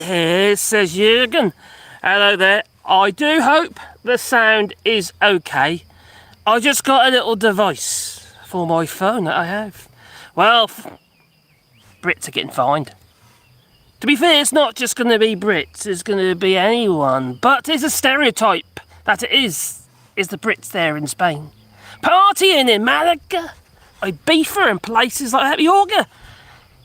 here, says Jürgen. Hello there. I do hope the sound is okay. I just got a little device for my phone that I have. Well, Brits are getting fined. To be fair, it's not just going to be Brits, it's going to be anyone. But it's a stereotype that it is the Brits there in Spain. Partying in Malaga, Ibiza and places like that. Yorga.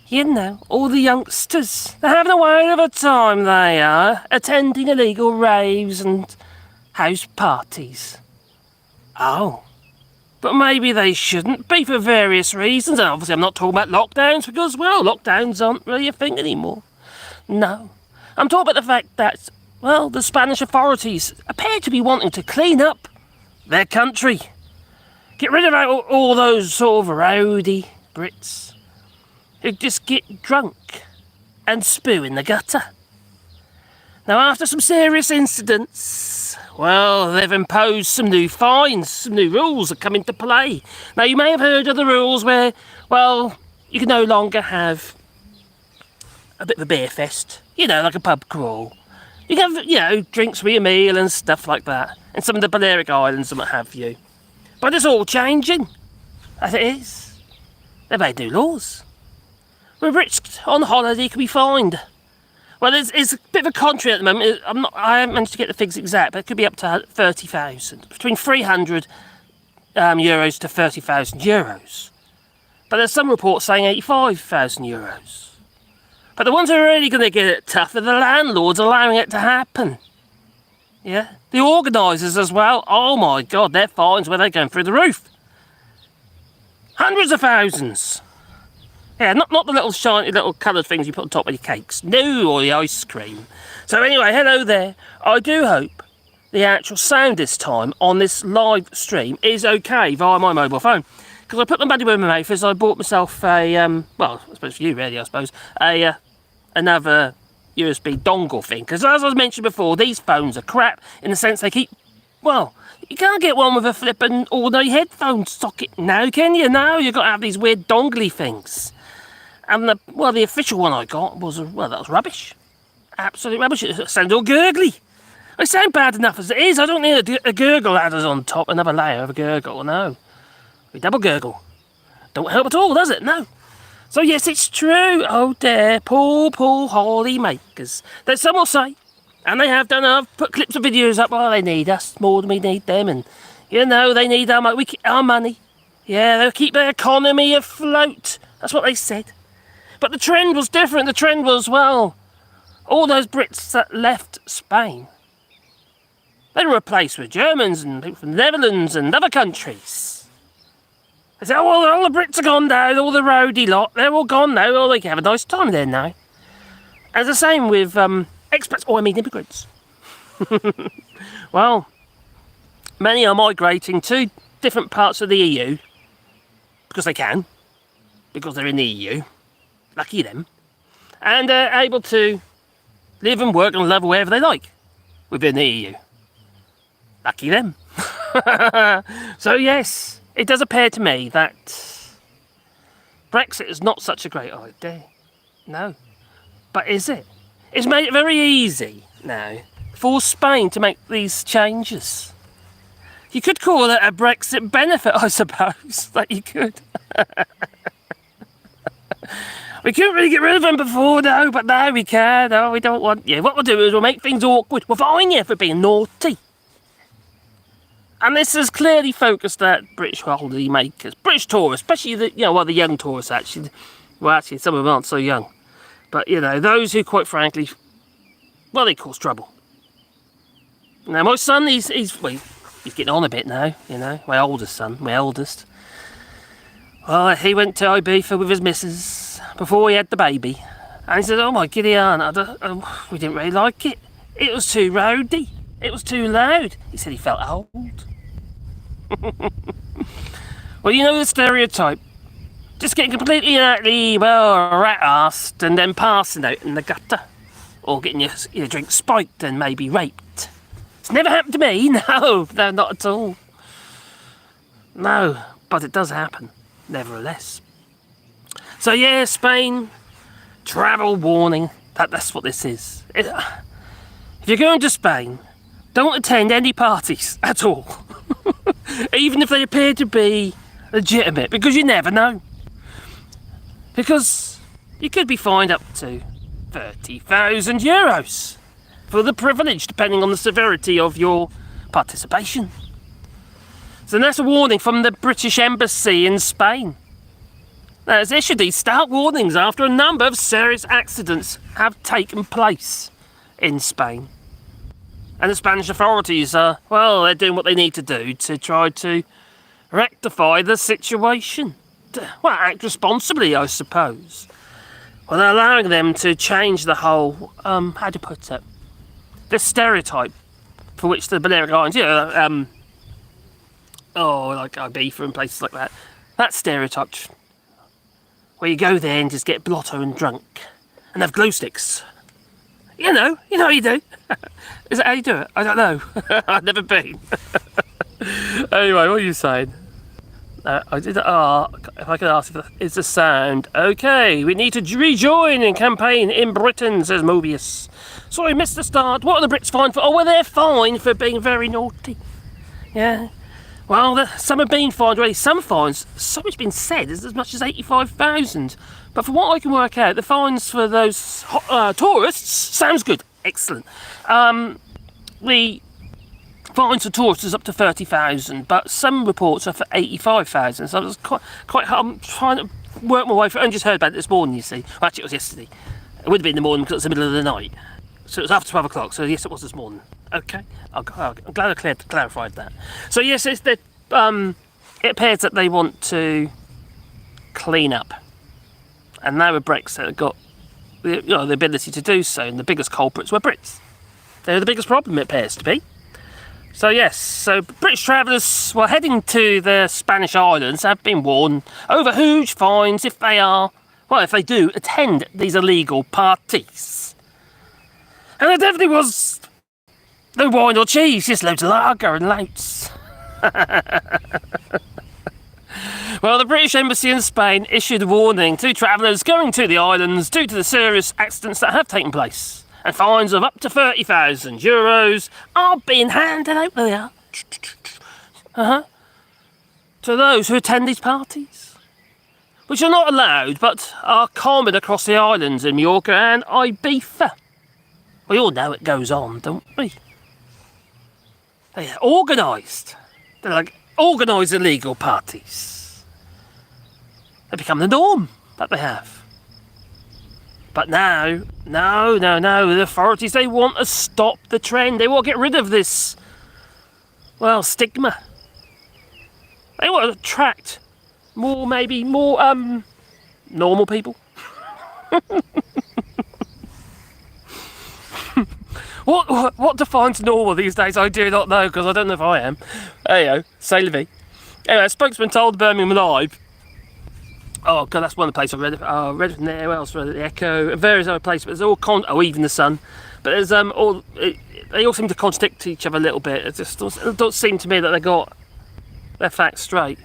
You know, all the youngsters, they're having a whale of a time, they are, attending illegal raves and house parties. Oh, but maybe they shouldn't be for various reasons. And obviously I'm not talking about lockdowns because, well, lockdowns aren't really a thing anymore. No, I'm talking about the fact that, well, the Spanish authorities appear to be wanting to clean up their country. Get rid of all those sort of rowdy Brits who just get drunk and spew in the gutter. Now, after some serious incidents, well, they've imposed some new fines, some new rules that come into play. Now, you may have heard of the rules where, well, you can no longer have a bit of a beer fest, you know, like a pub crawl. You can have, you know, drinks with your meal and stuff like that, and some of the Balearic Islands and what have you. But it's all changing, as it is. They've made new laws. Where Brits on holiday can be fined. Well, it's a bit of a contrary at the moment. I haven't managed to get the figures exact, but it could be up to 30,000, between 300 euros to 30,000 euros. But there's some reports saying 85,000 euros. But the ones who are really going to get it tough are the landlords allowing it to happen. Yeah, the organisers as well. Oh my God, their fines, where they're going through the roof. Hundreds of thousands. Yeah, not the little shiny little coloured things you put on top of your cakes. No, or the ice cream. So anyway, hello there. I do hope the actual sound this time on this live stream is okay via my mobile phone. Because I put them back in my mouth as I bought myself a, well, I suppose for you really, I suppose, another USB dongle thing. Because as I mentioned before, these phones are crap in the sense they keep, well, you can't get one with a flippin' ordinary headphone socket now, can you? No, you've got to have these weird dongly things. And the official one I got was, well, that was rubbish. Absolute rubbish. It sounds all gurgly. I sound bad enough as it is. I don't need a gurgle added on top, another layer of a gurgle, no. We double gurgle. Don't help at all, does it? No. So yes, it's true. Oh dear, poor holiday makers. There's some will say, and they have done, I've put clips of videos up, well, they need us more than we need them, and, you know, they need our money. Yeah, they'll keep their economy afloat. That's what they said. But the trend was different. The trend was, well, all those Brits that left Spain, they were replaced with Germans and people from the Netherlands and other countries. They said, oh, well, all the Brits are gone now, all the roadie lot, they're all gone now, oh, they can have a nice time there now. And the same with expats, oh, I mean immigrants. Well, many are migrating to different parts of the EU, because they can, because they're in the EU. Lucky them. And able to live and work and love wherever they like within the EU. Lucky them. So yes, it does appear to me that Brexit is not such a great idea. No. But is it? It's made it very easy now for Spain to make these changes. You could call it a Brexit benefit, I suppose. That you could. We couldn't really get rid of them before, no, but now we can. No, we don't want you. What we'll do is we'll make things awkward. We'll fine you for being naughty. And this is clearly focused at British holiday makers, British tourists, especially the young tourists actually. Well, actually, some of them aren't so young. But, you know, those who, quite frankly, well, they cause trouble. Now, my son, he's getting on a bit now, you know, my oldest. Well, he went to Ibiza with his missus before he had the baby. And he said, oh my giddy aunt, we didn't really like it. It was too rowdy. It was too loud. He said he felt old. Well, you know the stereotype. Just getting completely and utterly, well, rat-assed and then passing out in the gutter. Or getting your drink spiked and maybe raped. It's never happened to me, no, not at all. No, but it does happen, nevertheless. So yeah, Spain, travel warning. That's what this is. If you're going to Spain, don't attend any parties at all. Even if they appear to be legitimate, because you never know. Because you could be fined up to €30,000 for the privilege, depending on the severity of your participation. So that's a warning from the British Embassy in Spain. Now, it's issued these stark warnings after a number of serious accidents have taken place in Spain. And the Spanish authorities are, well, they're doing what they need to do to try to rectify the situation. Well, act responsibly, I suppose. Well, they're allowing them to change the whole, how to put it, the stereotype for which the Balearic Islands, like Ibiza and places like that. That stereotype where you go there and just get blotto and drunk and have glow sticks. You know how you do. Is that how you do it? I don't know. I've never been. Anyway, what are you saying? I did. If I could ask, is the sound okay? We need to rejoin in campaign in Britain, says Mobius. Sorry, missed the start. What are the Brits fined for? Oh, well, they're fined for being very naughty. Yeah. Well, some have been fined already. Some fines, so it's been said, is as much as 85,000. But from what I can work out, the fines for those tourists sounds good. Excellent. The fines for tourists is up to 30,000, but some reports are for 85,000. So I was quite hard. I'm trying to work my way through. I just heard about it this morning, you see. Well, actually, it was yesterday. It would have been in the morning because it was the middle of the night. So it was after 12 o'clock. So yes, it was this morning. Okay. I'm glad I clarified that. So yes, it appears that they want to clean up. And now with Brexit, they've got the ability to do so. And the biggest culprits were Brits. They're the biggest problem, it appears to be. So yes, so British travellers heading to the Spanish islands have been warned over huge fines if they do attend these illegal parties. And there definitely was no wine or cheese, just loads of lager and louts. Well, the British Embassy in Spain issued a warning to travellers going to the islands due to the serious accidents that have taken place. And fines of up to €30,000 are being handed out there. To those who attend these parties. Which are not allowed, but are common across the islands in Mallorca and Ibiza. We all know it goes on, don't we? They're organised. They're like organised illegal parties. They become the norm that they have. But now, no, the authorities, they want to stop the trend. They want to get rid of this, stigma. They want to attract more normal people. What defines normal these days? I do not know, because I don't know if I am. There you go, say la vie. Anyway, a spokesman told Birmingham Live. Oh god, that's one of the places I read it. I read it from there. Where else? Read it, the Echo, and various other places. But there's all even the Sun. But there's they all seem to contradict each other a little bit. It just don't seem to me that they got their facts straight.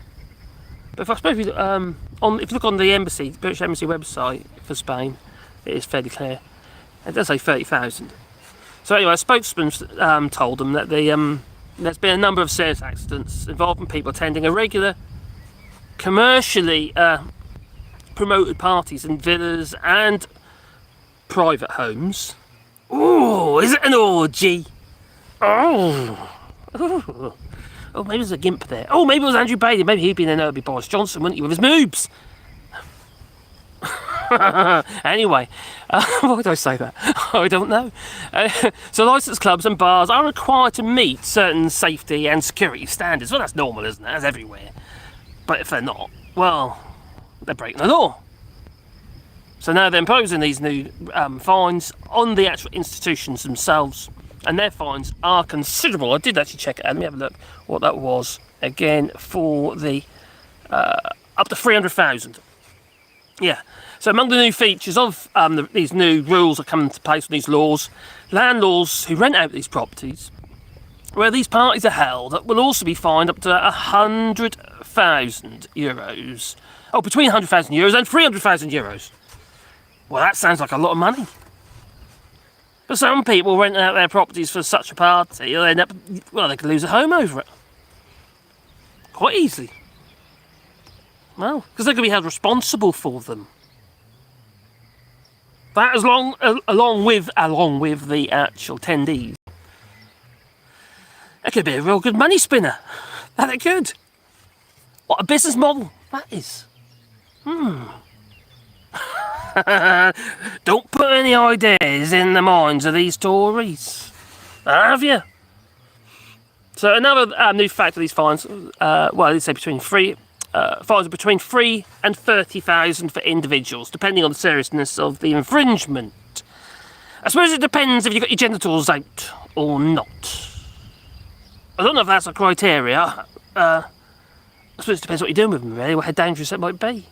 But if if you look on the British Embassy website for Spain, it is fairly clear. It does say 30,000. So anyway, a spokesman told them that there's been a number of serious accidents involving people attending irregular, commercially promoted parties in villas and private homes. Ooh, is it an orgy? Oh, maybe there's a gimp there. Oh, maybe it was Andrew Bailey. Maybe he'd been in there, it'd be Boris Johnson, wouldn't he, with his moobs? Anyway, why did I say that? I don't know. So licensed clubs and bars are required to meet certain safety and security standards. Well, that's normal, isn't it? That's everywhere. But if they're not, well, they're breaking the law. So now they're imposing these new fines on the actual institutions themselves. And their fines are considerable. I did actually check it out. Let me have a look what that was. Again, for the up to 300,000. Yeah. So among the new features of these new rules that come into place with these laws, landlords who rent out these properties where these parties are held will also be fined up to €100,000. Oh, between €100,000 and €300,000. Well, that sounds like a lot of money. For some people renting out their properties for such a party, they'll end up, well, they could lose a home over it. Quite easily. Well, because they're going to be held responsible for them. That along with the actual attendees. That could be a real good money spinner. That it could. What a business model that is. Don't put any ideas in the minds of these Tories, have you? So another new fact of these fines, well, they say fines are between 3 and 30,000 for individuals, depending on the seriousness of the infringement. I suppose it depends if you've got your genitals out or not. I don't know if that's a criteria. I suppose it depends what you're doing with them, really, how dangerous it might be.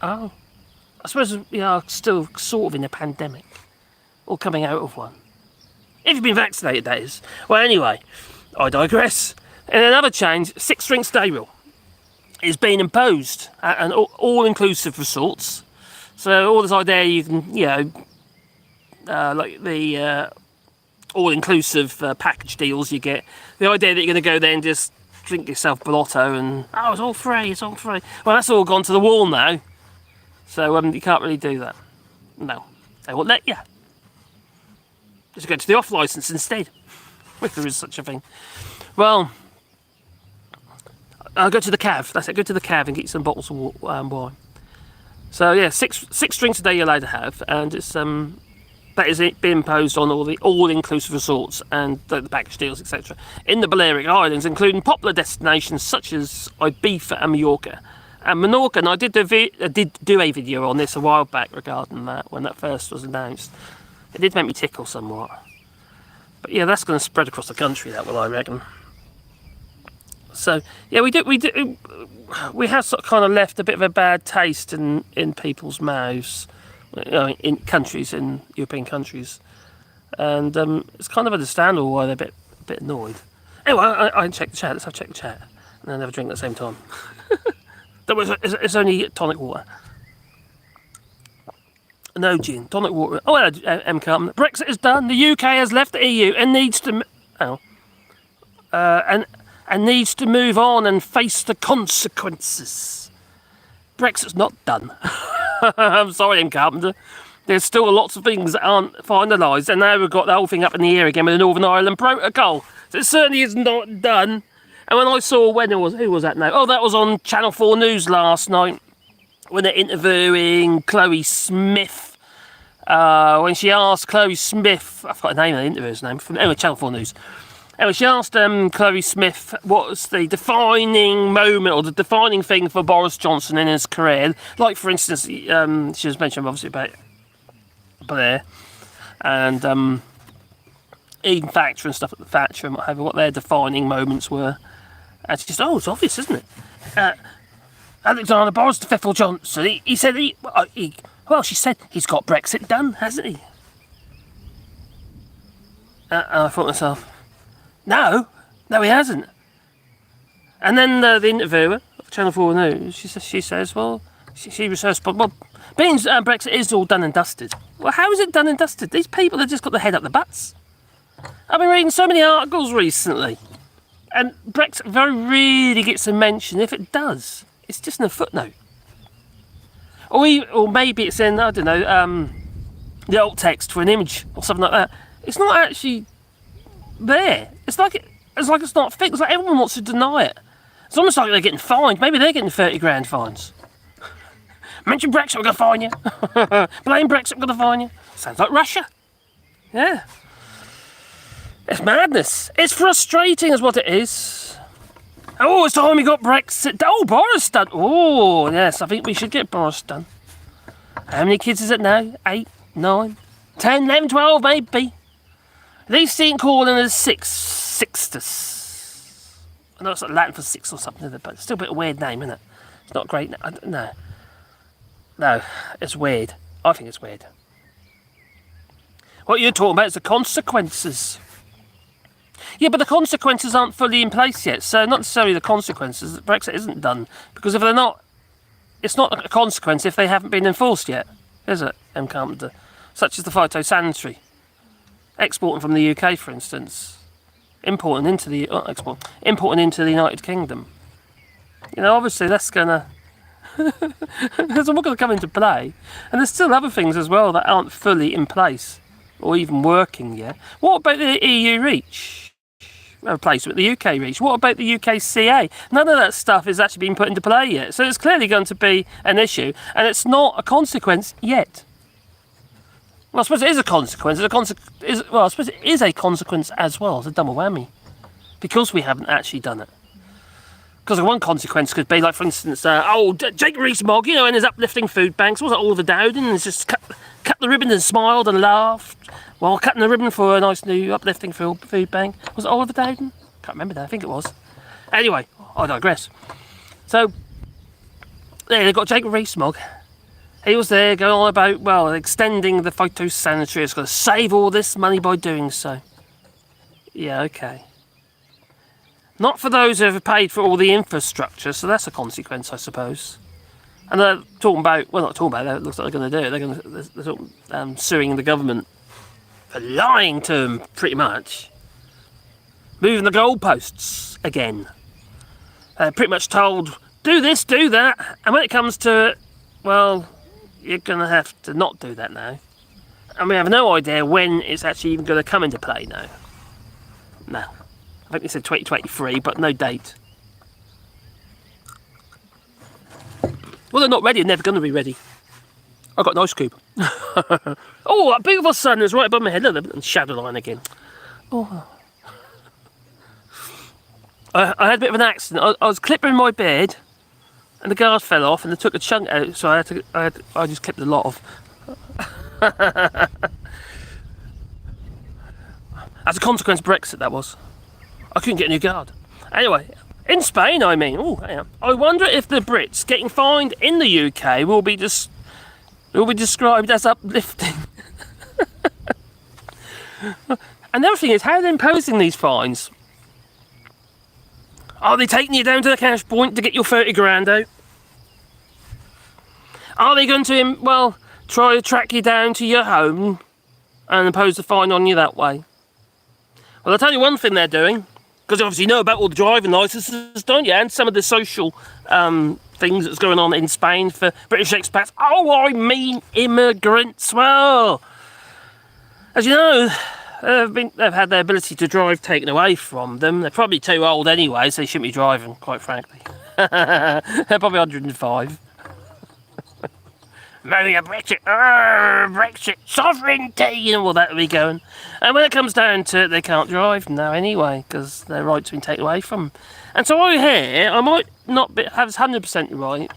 Oh. I suppose we are still sort of in a pandemic. Or coming out of one. If you've been vaccinated, that is. Well, anyway, I digress. In another change, 6 drinks a day rule is being imposed at an all-inclusive resorts. So all this idea you can, like the all-inclusive package deals you get. The idea that you're going to go there and just drink yourself blotto and, oh, it's all free. Well, that's all gone to the wall now. So you can't really do that. No, they won't let you. Just go to the off licence instead, if there is such a thing. Well, I'll go to the cav. That's it. Go to the cav and get some bottles of wine. So yeah, six drinks a day you're allowed to have, and it's that is it being imposed on all the all-inclusive resorts and the package deals, etc. in the Balearic Islands, including popular destinations such as Ibiza and Mallorca. And Menorca, and I did do a video on this a while back regarding that, when that first was announced. It did make me tickle somewhat. But yeah, that's going to spread across the country, that will, I reckon. So, yeah, we have sort of kind of left a bit of a bad taste in people's mouths, in countries, in European countries. And it's kind of understandable why they're a bit annoyed. Anyway, I check the chat, let's have check the chat. And then have a drink at the same time. It's only tonic water. No gin, tonic water. Oh, hello, M. Carmen. Brexit is done. The UK has left the EU and needs to, and needs to move on and face the consequences. Brexit's not done. I'm sorry, M. Carpenter. There's still lots of things that aren't finalised, and now we've got the whole thing up in the air again with the Northern Ireland Protocol. So it certainly is not done. And when I saw, who was that now? Oh, that was on Channel 4 News last night, when they're interviewing Chloe Smith. When she asked Chloe Smith, I forgot the name of the interviewer's name, anyway, Channel 4 News. Anyway, she asked Chloe Smith what was the defining moment or the defining thing for Boris Johnson in his career. Like, for instance, she was mentioning obviously about Blair and Eden Thatcher and stuff at the Thatcher and whatever, what their defining moments were. And she just, it's obvious, isn't it? Alexander Boris the Johnson, he said, she said he's got Brexit done, hasn't he? And I thought to myself, no, he hasn't. And then the interviewer of Channel 4 News, she says, well, she was responsible. Being Brexit is all done and dusted. Well, how is it done and dusted? These people have just got their head up the butts. I've been reading so many articles recently, and Brexit very rarely gets a mention. If it does, it's just in a footnote. Or maybe it's in, I don't know, the alt text for an image or something like that. It's not actually there. It's like it's not fixed. It's like everyone wants to deny it. It's almost like they're getting fined. Maybe they're getting 30 grand fines. Mention Brexit, we're going to fine you. Blame Brexit, we're going to fine you. Sounds like Russia. Yeah. It's madness. It's frustrating is what it is. Oh, it's time we got Brexit. Oh, Boris done. Oh, yes, I think we should get Boris done. How many kids is it now? 8, 9, 10, 11, 12, maybe. They've seen calling us Sixtus. I know it's like Latin for six or something, but it's still a bit of a weird name, isn't it? It's not great. I don't know. No, it's weird. I think it's weird. What you're talking about is the consequences. Yeah, but the consequences aren't fully in place yet, so not necessarily the consequences. Brexit isn't done, because if they're not, it's not a consequence if they haven't been enforced yet, is it, M. Carpenter? Such as the phytosanitary. exporting from the UK, for instance, importing into the United Kingdom. You know, obviously that's gonna that's all going to come into play, and there's still other things as well that aren't fully in place or even working yet. What about the EU reach? Replacement, the UK reach. What about the UK CA? None of that stuff is actually being put into play yet, so it's clearly going to be an issue, and it's not a consequence yet. Well, I suppose it is a consequence. I suppose it is a consequence as well. It's a double whammy because we haven't actually done it. Because one consequence could be, like, for instance, Jake Rees-Mogg, you know, in his uplifting food banks, was it Oliver Dowden, and just cut the ribbon and smiled and laughed while cutting the ribbon for a nice new uplifting food bank. Was it Oliver Dowden? Can't remember that. I think it was. Anyway, I digress. So, there, they've got Jake Rees-Mogg. He was there going on about, well, extending the phytosanitary. It's going to save all this money by doing so. Yeah, okay. Not for those who have paid for all the infrastructure, so that's a consequence, I suppose. And they're talking about, well, not talking about it, it looks like they're going to do it. They're talking, suing the government for lying to them, pretty much. Moving the goalposts again. They're pretty much told, do this, do that, and when it comes to it, well, you're going to have to not do that now. And we have no idea when it's actually even going to come into play now. No. I think they said 2023, but no date. Well, they're not ready, they're never going to be ready. I've got an ice cube. Oh, that beautiful sun is right above my head. Look, and shadow line again. Oh. I had a bit of an accident. I was clipping my bed, and the guard fell off, and they took a chunk out, so I just clipped a lot off. As a consequence, Brexit, that was. I couldn't get a new guard. Anyway, in Spain, I mean. Oh, hang on. I wonder if the Brits getting fined in the UK will be described as uplifting. And the other thing is, how are they imposing these fines? Are they taking you down to the cash point to get your 30 grand out? Are they going to, well, try to track you down to your home and impose the fine on you that way? Well, I'll tell you one thing they're doing. Because obviously you know about all the driving licences, don't you? And some of the social things that's going on in Spain for British expats. Oh, I mean immigrants. Well, as you know, they've had their ability to drive taken away from them. They're probably too old anyway, so they shouldn't be driving, quite frankly. They're probably 105. Maybe a Brexit, Brexit, sovereignty, and all that will be going. And when it comes down to it, they can't drive now anyway, because their rights have been taken away from them. And so I hear, I might not have 100% right.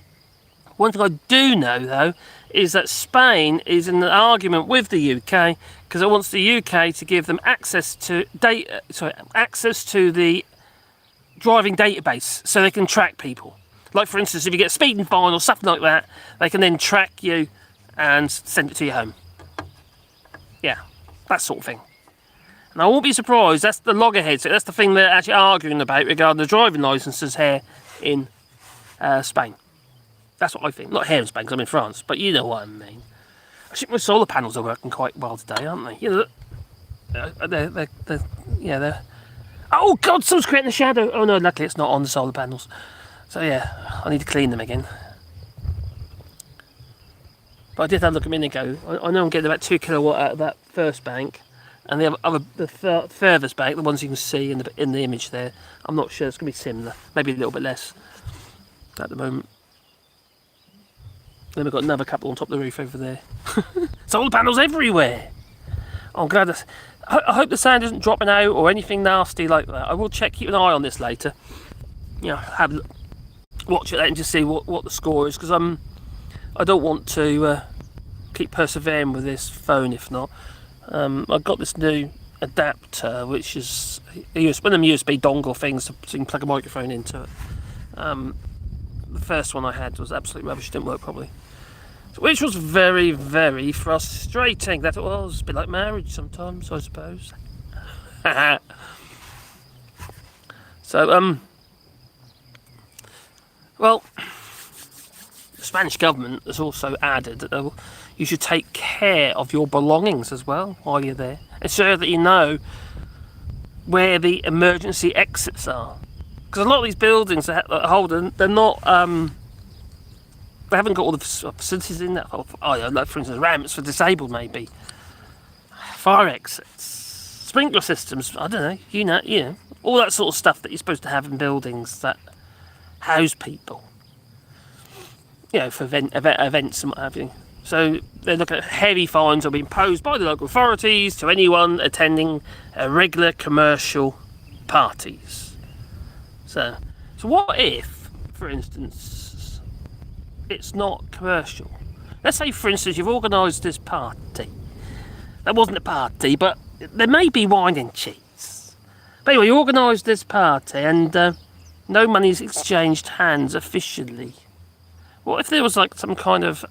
One thing I do know, though, is that Spain is in an argument with the UK, because it wants the UK to give them access to access to the driving database, so they can track people. Like, for instance, if you get a speeding fine or something like that, they can then track you and send it to your home. Yeah, that sort of thing. And I won't be surprised, that's the loggerheads, that's the thing they're actually arguing about regarding the driving licences here in Spain. That's what I think. Not here in Spain, because I'm in France, but you know what I mean. I think my solar panels are working quite well today, aren't they? You know, they're... Oh, God, someone's creating a shadow. Oh, no, luckily it's not on the solar panels. So yeah, I need to clean them again. But I did have a look a minute ago. I know I'm getting about 2 kilowatt out of that first bank, and the furthest bank, the ones you can see in the image there, I'm not sure. It's going to be similar, maybe a little bit less at the moment. Then we've got another couple on top of the roof over there. Solar panels everywhere. Oh, I'm glad. I hope the sound isn't dropping out or anything nasty like that. I will keep an eye on this later. You know, watch it and just see what the score is, because I don't want to keep persevering with this phone if not. I've got this new adapter, which is one of them USB dongle things so you can plug a microphone into it. The first one I had was absolute rubbish, didn't work properly, which was very, very frustrating. That it was a bit like marriage sometimes, I suppose. So well, Spanish government has also added that you should take care of your belongings as well while you're there, ensure that you know where the emergency exits are. Because a lot of these buildings that hold them, they're not. They haven't got all the facilities in that. Like for instance, ramps for disabled, maybe fire exits, sprinkler systems. I don't know. You know, all that sort of stuff that you're supposed to have in buildings that house people. You know, for events and what have you. So they're looking at heavy fines will be imposed by the local authorities to anyone attending regular commercial parties. So what if, for instance, it's not commercial? Let's say, for instance, you've organised this party. That wasn't a party, but there may be wine and cheese. But anyway, you organised this party and no money's exchanged hands officially. What if there was like some kind of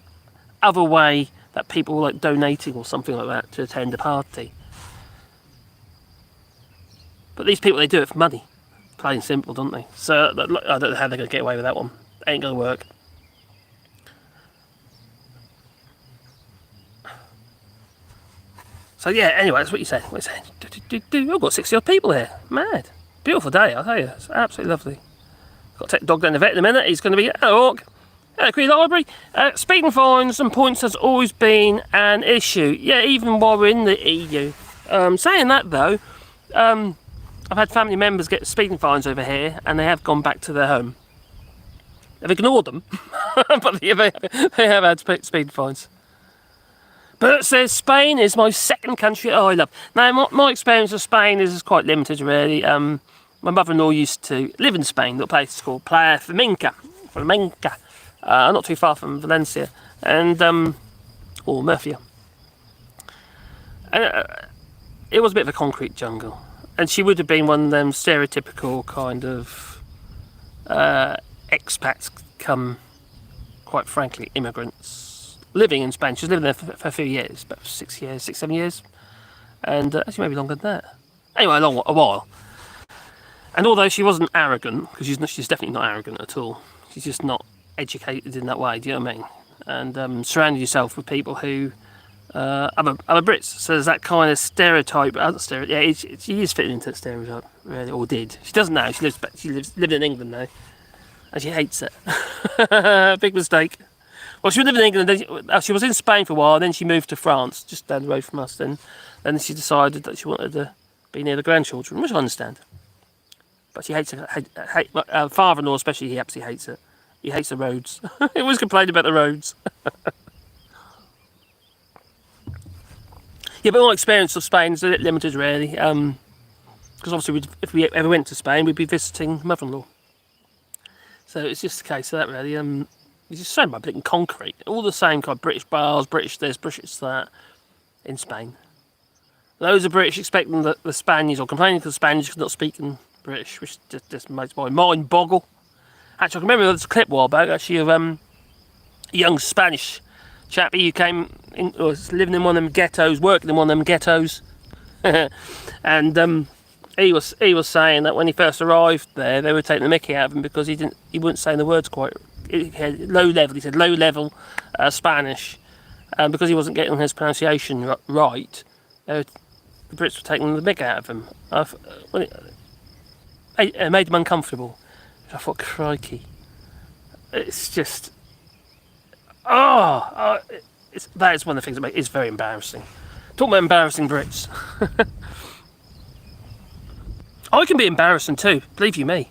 other way that people were like donating or something like that to attend a party? But these people, they do it for money. Plain and simple, don't they? So I don't know how they're going to get away with that one. Ain't going to work. So yeah, anyway, that's what you said. What you saying? I've got 60 odd people here. Mad. Beautiful day, I'll tell you. It's absolutely lovely. Got to take the dog down the vet in a minute. He's going to be at Hawk. Queen Library. Speeding fines and points has always been an issue. Yeah, even while we're in the EU. Saying that though, I've had family members get speeding fines over here and they have gone back to their home. They've ignored them, but they have had speeding fines. Bert says Spain is my second country I love. Now, my experience of Spain is quite limited, really. My mother-in-law used to live in Spain, a place called Playa Flamenca, not too far from Valencia, and or Murcia. And it was a bit of a concrete jungle, and she would have been one of them stereotypical kind of expats, come, quite frankly, immigrants. Living in Spain. She was living there for a few years, about 6 years, 7 years, and actually maybe longer than that. Anyway, a while. And although she wasn't arrogant, because she's definitely not arrogant at all, she's just not educated in that way. Do you know what I mean? And surround yourself with people who are Brits. So there's that kind of stereotype. Yeah, she is fitting into that stereotype, really, or did. She doesn't now. She lives living in England now, and she hates it. Big mistake. Well, she was living in England, she was in Spain for a while, and then she moved to France, just down the road from us. Then she decided that she wanted to be near the grandchildren, which I understand. But she hates it. Father-in-law especially, he absolutely hates it. He hates the roads. He always complained about the roads. Yeah, but my experience of Spain is a bit limited, really. Because obviously, if we ever went to Spain, we'd be visiting mother-in-law. So it's just the case of that, really. It's just surrounded by blinking concrete. All the same kind of British bars, British this, British that, in Spain. Loads of British expecting that the Spaniards, or complaining because the Spaniards could not speak in British, which just makes my mind boggle. Actually, I can remember this clip a while back, actually, of a young Spanish chap who was living in one of them ghettos, working in one of them ghettos. And he was saying that when he first arrived there, they were taking the mickey out of him because he wasn't saying the words quite. He had low level Spanish, because he wasn't getting his pronunciation right. The Brits were taking the mick out of him. It made him uncomfortable. I thought, crikey, it's just that is one of the things that is very embarrassing. Talk about embarrassing Brits. I can be embarrassing too, believe you me.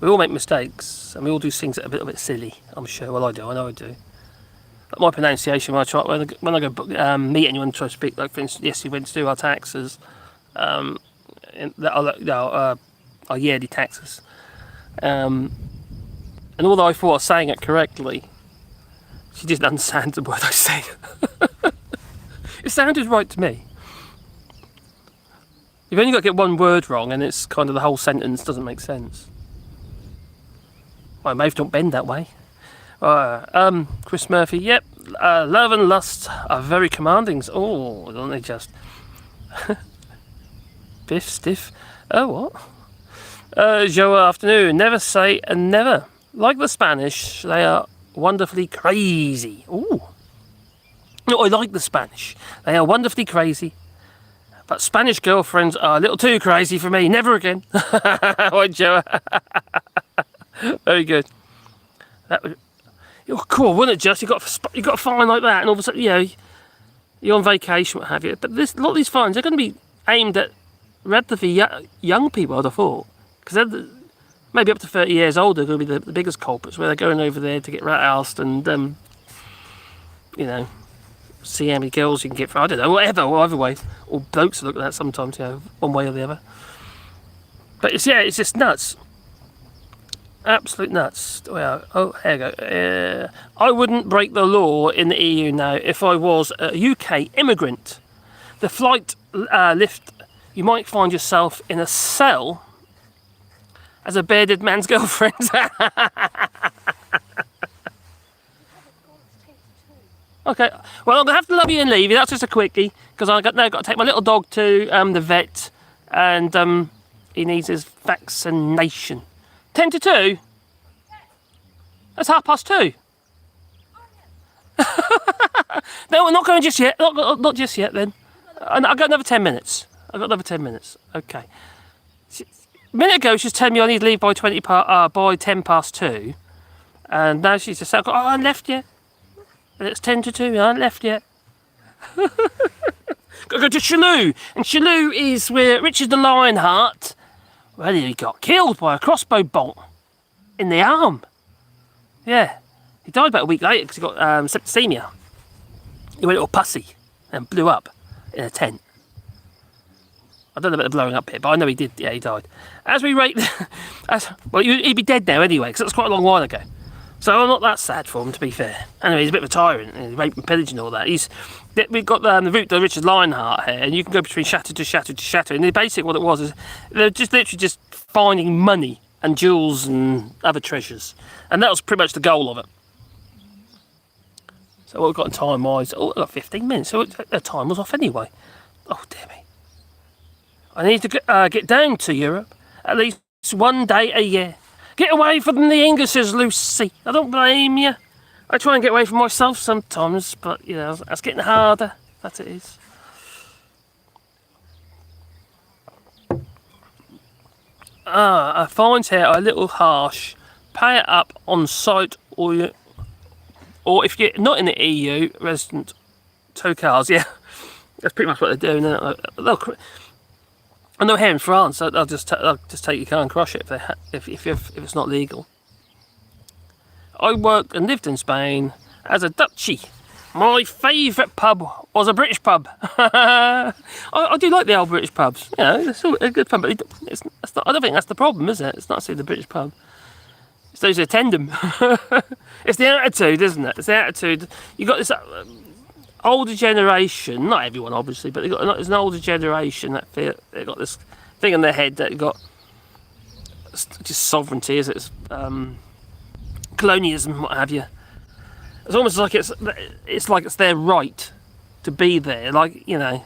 We all make mistakes, and we all do things that are a little bit silly, I'm sure. Well, I do, I know I do. But my pronunciation, when I go meet anyone and try to speak, like for instance, yes, we went to do our taxes, our yearly taxes. And although I thought I was saying it correctly, she didn't understand the word I said. It sounded right to me. You've only got to get one word wrong, and it's kind of the whole sentence doesn't make sense. My mouth don't bend that way. Chris Murphy, yep. Love and lust are very commanding. Oh, don't they just? Biff stiff. Oh, what? Joe, afternoon. Never say never. Like the Spanish, they are wonderfully crazy. Ooh. No, I like the Spanish. They are wonderfully crazy. But Spanish girlfriends are a little too crazy for me. Never again. Right, Joe? Very good. That would... Oh, cool, wouldn't it, just? You got a fine like that, and all of a sudden, you're on vacation, what have you. But a lot of these fines, they're going to be aimed at relatively young people, I'd have thought. Because they're maybe up to 30 years old, they're going to be the biggest culprits, where they're going over there to get rat-housed and, see how many girls you can get for, I don't know, whatever, either way. Or blokes look at that sometimes, one way or the other. But it's just nuts. Absolute nuts. Well, here we go. I wouldn't break the law in the EU now if I was a UK immigrant. The flight lift, you might find yourself in a cell as a bearded man's girlfriend. Okay, well, I'm going to have to love you and leave you. That's just a quickie, because I've got to take my little dog to the vet, and he needs his vaccination. 10 to 2? That's 2:30. No, we're not going just yet. Not just yet, then. I've got another 10 minutes. Okay. A minute ago, she was telling me I need to leave by 10 past 2. And now she's just saying, I haven't left yet. And it's 10 to 2, I haven't left yet. Got to go to Chalou. And Chalou is where Richard the Lionheart, well, he got killed by a crossbow bolt in the arm. Yeah. He died about a week later because he got septicemia. He went all pussy and blew up in a tent. I don't know about the blowing up bit, but I know he did. Yeah, he died. As we rate... well, he'd be dead now anyway, because that's quite a long while ago. So I'm not that sad for him, to be fair. Anyway, he's a bit of a tyrant, and rape and pillage and all that. We've got the route to Richard Lionheart here, and you can go between chateau to chateau to chateau. And basically what it was is they're just literally just finding money and jewels and other treasures. And that was pretty much the goal of it. So what we've got time-wise, I've got 15 minutes, so the time was off anyway. Oh, dear me. I need to get down to Europe at least one day a year. Get away from the Englishes, Lucy. I don't blame you. I try and get away from myself sometimes, but, that's getting harder. That it is. Fines here are a little harsh. Pay it up on site, or if you're not in the EU, resident tow cars. Yeah, that's pretty much what they're doing. I know here in France, they'll just take your car and crush it if it's not legal. I worked and lived in Spain as a Dutchie. My favourite pub was a British pub. I do like the old British pubs. They're still a good pub, but it's not, I don't think that's the problem, is it? It's not actually the British pub. It's those who attend them. It's the attitude, isn't it? It's the attitude. You got this older generation, not everyone obviously, but there's an older generation that they got this thing in their head that got just sovereignty, is it? Colonialism, what have you. It's almost like it's their right to be there, like, it's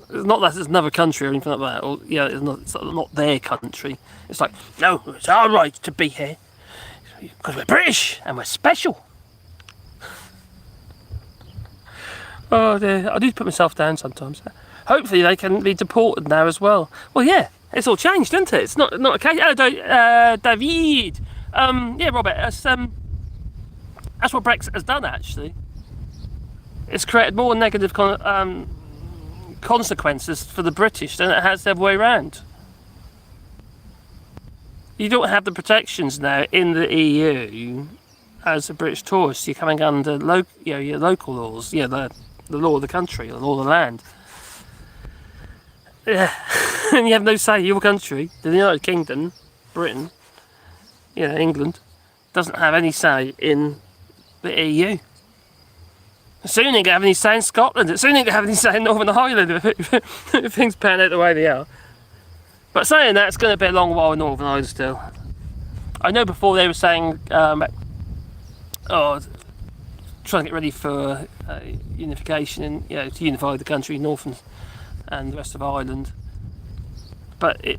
not that it's another country or anything like that, or it's not their country. It's like, no, it's our right to be here because we're British and we're special. Oh dear, I do put myself down sometimes. Hopefully they can be deported now as well. Well, yeah, it's all changed, isn't it? It's not a case. Hello, David. Yeah, Robert. That's what Brexit has done. Actually, it's created more negative consequences for the British than it has the other way around. You don't have the protections now in the EU as a British tourist. You're coming under your local laws. The law of the country, the law of the land. Yeah, and you have no say. Your country, the United Kingdom, Britain, England, doesn't have any say in the EU. Soon they don't have any say in Scotland. Soon they don't have any say in Northern Ireland if things pan out the way they are. But saying that, it's going to be a long while in Northern Ireland still. I know before they were saying, trying to get ready for unification and to unify the country, North and the rest of Ireland. But I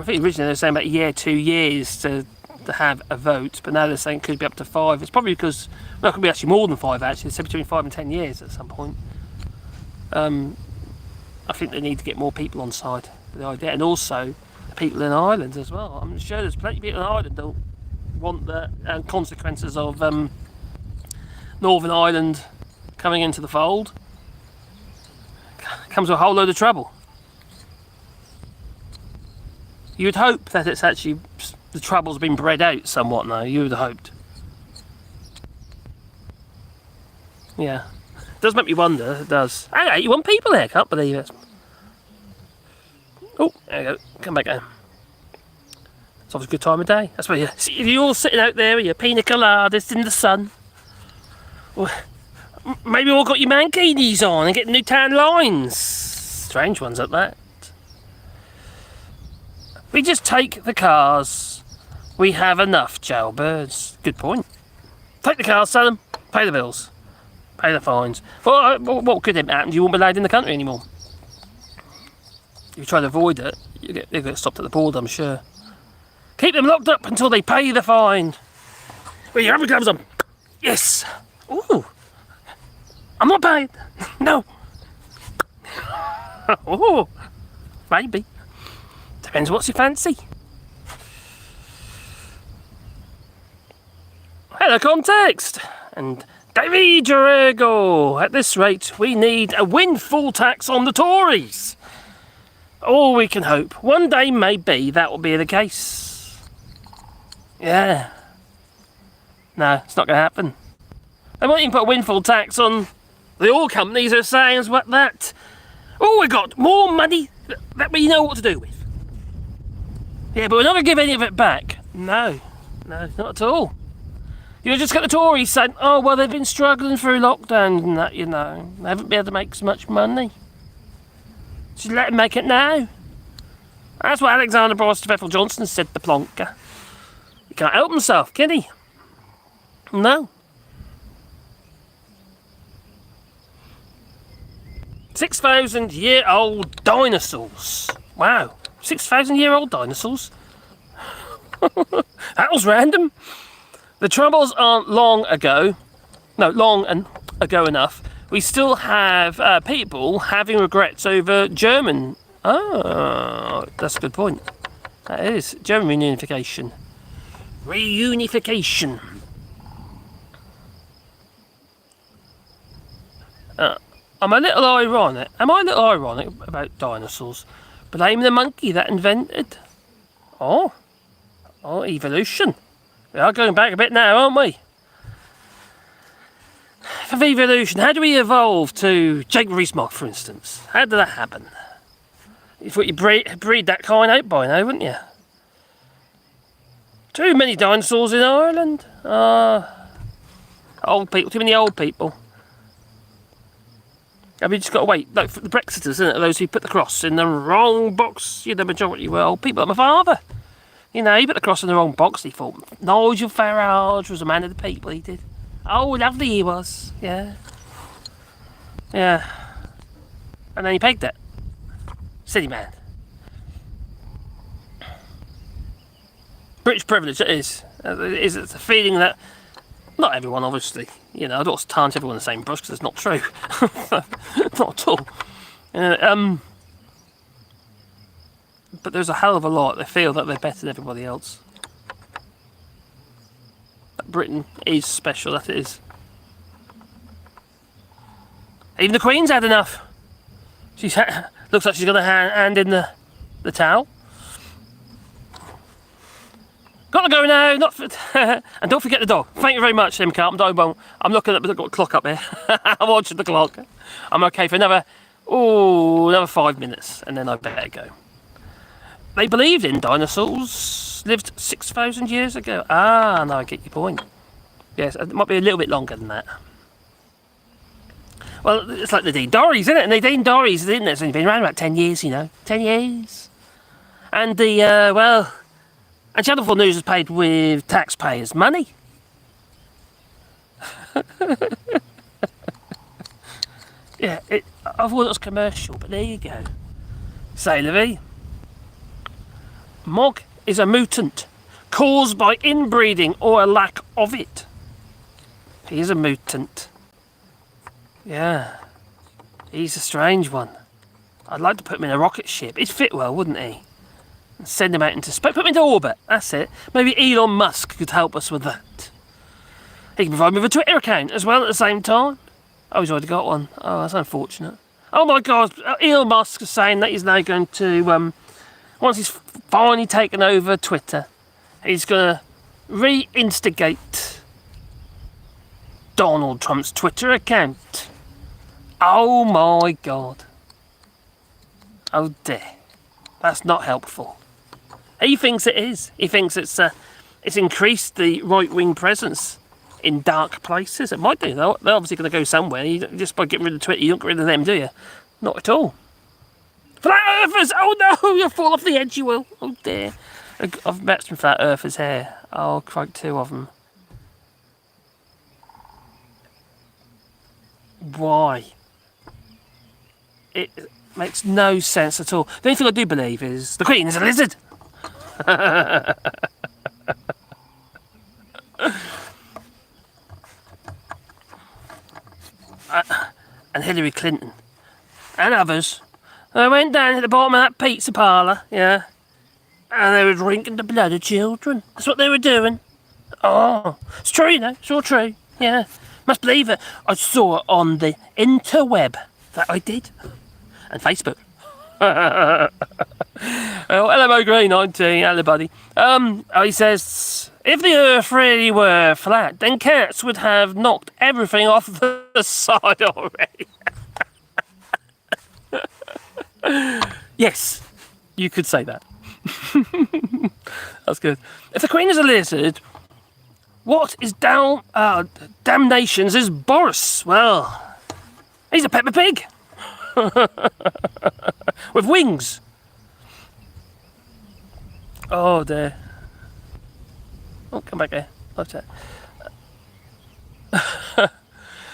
think originally they were saying about a year, 2 years to have a vote, but now they're saying it could be up to 5. It's probably because, well, it could be actually more than 5 actually. They said between 5 and 10 years at some point. I think they need to get more people on side with the idea, and also people in Ireland as well. I'm sure there's plenty of people in Ireland that want the consequences of Northern Ireland coming into the fold. Comes with a whole load of trouble. You would hope that it's actually the trouble's been bred out somewhat now. You would have hoped. Yeah, it does make me wonder. It does. Hang on, 81 people here. Can't believe it. Oh, there you go. Come back down. It's always a good time of day. That's where you see if you're all sitting out there with your pina coladas in the sun. Well, maybe you all got your mankinis on and getting new tan lines. Strange ones at that. We just take the cars. We have enough jailbirds. Good point. Take the cars, sell them, pay the bills, pay the fines. Well, what could happen? You won't be allowed in the country anymore. If you try to avoid it, you'll get stopped at the border, I'm sure. Keep them locked up until they pay the fine. With your rubber gloves on. Yes. Ooh. I'm not paying. No. Oh. Maybe. Depends what's your fancy. Hello, context. And David Jarego. At this rate, we need a windfall tax on the Tories. All we can hope. One day, maybe, that will be the case. Yeah. No, it's not going to happen. They might even put a windfall tax on the oil companies who are saying what that. Oh, we got more money that we know what to do with. Yeah, but we're not going to give any of it back. No, not at all. You just got the Tories saying, oh, well, they've been struggling through lockdown and that, you know. They haven't been able to make so much money. Just let them make it now. That's what Alexander Boris Johnson said to Plonker. He can't help himself, can he? No. 6,000-year-old dinosaurs. Wow. 6,000-year-old dinosaurs? That was random. The troubles aren't long ago enough. We still have people having regrets over German. Oh, that's a good point. That is. German reunification. Reunification. Am I a little ironic about dinosaurs? Blame the monkey that invented. Oh, evolution. We are going back a bit now, aren't we? For evolution, how do we evolve to Jacob Rees-Mogg, for instance? How did that happen? You thought you'd breed that kind out by now, wouldn't you? Too many dinosaurs in Ireland. Old people, too many old people. Have you just got to wait? Like for the Brexiters, isn't it? Those who put the cross in the wrong box. The majority were old people, like my father. You know, he put the cross in the wrong box. He thought Nigel Farage was a man of the people. He did. Oh, lovely he was. Yeah. Yeah. And then he pegged it. Silly man. British privilege, it is. It's a feeling that not everyone, obviously. You know, I don't want to tarnish everyone the same brush because it's not true. Not at all. But there's a hell of a lot that feel that they're better than everybody else. That Britain is special, that it is. Even the Queen's had enough. Looks like she's got a hand in the towel. Got to go now. And don't forget the dog. Thank you very much, Tim Carpenter. I'm looking at the clock up here. I'm watching the clock. I'm okay for another 5 minutes, and then I better go. They believed in dinosaurs. Lived 6,000 years ago. Ah, no, I get your point. Yes, it might be a little bit longer than that. Well, it's like the Dean Dorries, isn't it? And the Dean Dorries, isn't it? It's only been around about 10 years, 10 years. And and Channel 4 News is paid with taxpayers' money. Yeah, I thought it was commercial, but there you go. Say, Louis, Mog is a mutant caused by inbreeding or a lack of it. He is a mutant. Yeah. He's a strange one. I'd like to put him in a rocket ship. He'd fit well, wouldn't he? And send him out into space. Put him into orbit. That's it. Maybe Elon Musk could help us with that. He can provide me with a Twitter account as well at the same time. Oh, he's already got one. Oh, that's unfortunate. Oh my God. Elon Musk is saying that he's now going to, once he's finally taken over Twitter, he's going to reinstigate Donald Trump's Twitter account. Oh my God. Oh dear. That's not helpful. He thinks it is. He thinks it's increased the right-wing presence in dark places. It might do. They're obviously going to go somewhere. Just by getting rid of Twitter, you don't get rid of them, do you? Not at all. Flat Earthers! Oh no! You'll fall off the edge, you will. Oh dear. I've met some Flat Earthers here. Oh, quite 2 of them. Why? It makes no sense at all. The only thing I do believe is the Queen is a lizard. And Hillary Clinton and others, they went down to the bottom of that pizza parlour, yeah, and they were drinking the blood of children. That's what they were doing. Oh, it's true, you know, it's all true, yeah. Must believe it. I saw it on the interweb. That I did. And Facebook. Well, hello, Grey 19. Hello, buddy. He says, if the Earth really were flat, then cats would have knocked everything off the side already. Yes, you could say that. That's good. If the Queen is a lizard, what is damnations is Boris? Well, he's a Peppa Pig. With wings. Oh dear. Oh, come back here. Watch that.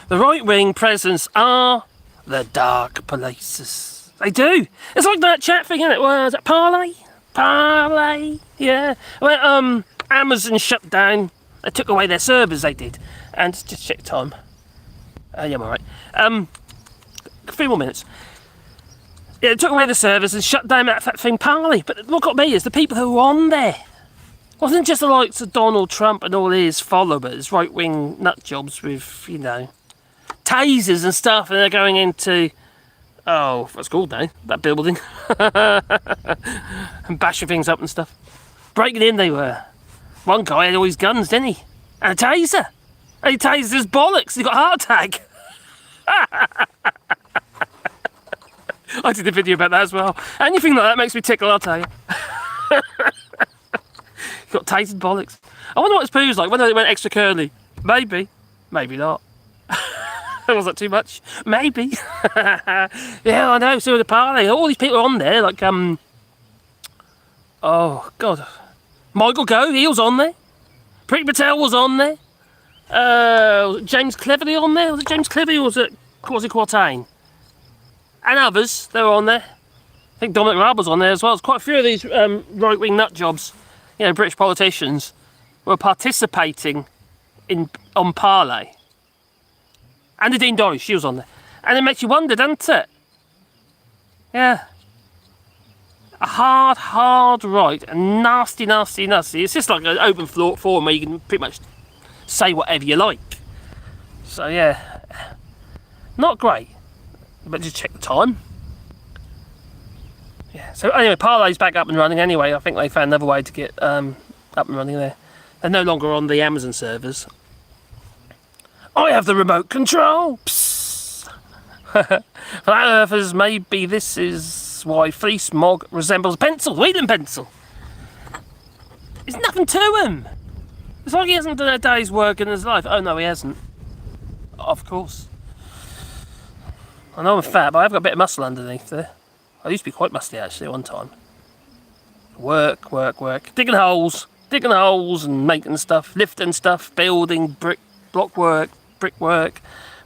The right-wing presence are the dark places. They do. It's like that chat thing, isn't it? Well, is it Parlay? Parlay? Yeah. Well, Amazon shut down. They took away their servers, they did. And just check time. Yeah, I'm alright. A few more minutes. Yeah, they took away the servers and shut down that thing Parley. But what got me is the people who were on there. It wasn't just the likes of Donald Trump and all his followers, right-wing nutjobs with, you know, tasers and stuff, and they're going into, oh, what's it called now? That building. And bashing things up and stuff. Breaking in they were. One guy had all his guns, didn't he? And a taser. And he tased his bollocks. He got a heart attack. I did a video about that as well. Anything like that makes me tickle, I'll tell you. Got tasered bollocks. I wonder what his poo was like. Whether it went extra curly. Maybe. Maybe not. Was that too much? Maybe. Yeah, I know. So the party. All these people are on there. Like, oh, God. Michael Gove, he was on there. Priti Patel was on there. Was it James Cleverly on there? Was it James Cleverly or was it Kwasi Kwarteng? And others, they were on there. I think Dominic Raab was on there as well. There's quite a few of these right-wing nutjobs, you know, British politicians, were participating on Parlay. And Nadine Dorries, she was on there. And it makes you wonder, doesn't it? Yeah. A hard right, and nasty. It's just like an open forum where you can pretty much say whatever you like. So yeah, not great. But just check the time. Yeah. So anyway, Parlay's back up and running. Anyway, I think they found another way to get up and running there. They're no longer on the Amazon servers. I have the remote control. Psst. Flat Earthers, maybe this is why Fleece Mog resembles a pencil, Wheaton pencil. There's nothing to him. It's like he hasn't done a day's work in his life. Oh no, he hasn't. Of course. I know I'm fat, but I've got a bit of muscle underneath there. I used to be quite muscly actually at one time. Work. Digging holes and making stuff, lifting stuff, building, brickwork,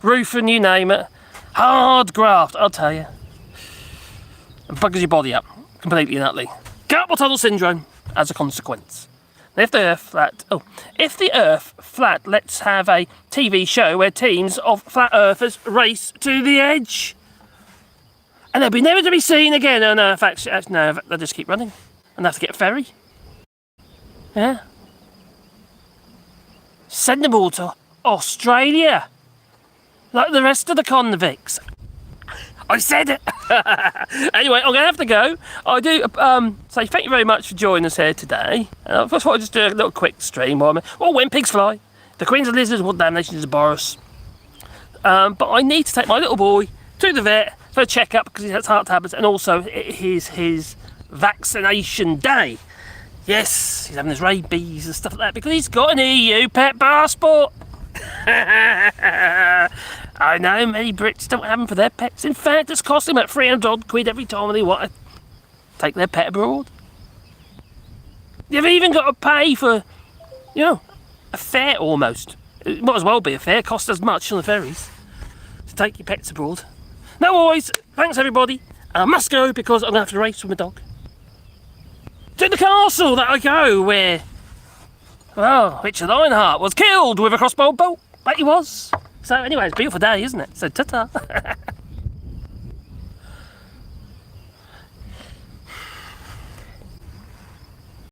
roofing, you name it. Hard graft, I'll tell you. And buggers your body up, completely and utterly. carpal tunnel syndrome as a consequence. If the Earth flat, let's have a TV show where teams of flat earthers race to the edge. And they'll be never to be seen again. Oh no, in fact, no, they'll just keep running. And they have to get a ferry. Yeah. Send them all to Australia. Like the rest of the convicts. I said it! Anyway, I'm going to have to go. I do say thank you very much for joining us here today. I just want to just do a little quick stream. When pigs fly. The Queen's of Lizards, what damnation is a Boris. But I need to take my little boy to the vet for a checkup because he has heart tablets, and also it is his vaccination day. Yes, he's having his rabies and stuff like that because he's got an EU pet passport. I know many Brits don't have them for their pets. In fact, it's costing about 300 odd quid every time they want to take their pet abroad. You've even got to pay for, a fare almost. It might as well be a fare, cost as much on the ferries to take your pets abroad. No worries, thanks everybody. I must go because I'm going to have to race with my dog. To the castle that I go where, Richard Ironheart was killed with a crossbow bolt. Bet he was. So anyway, it's a beautiful day, isn't it? So ta-ta.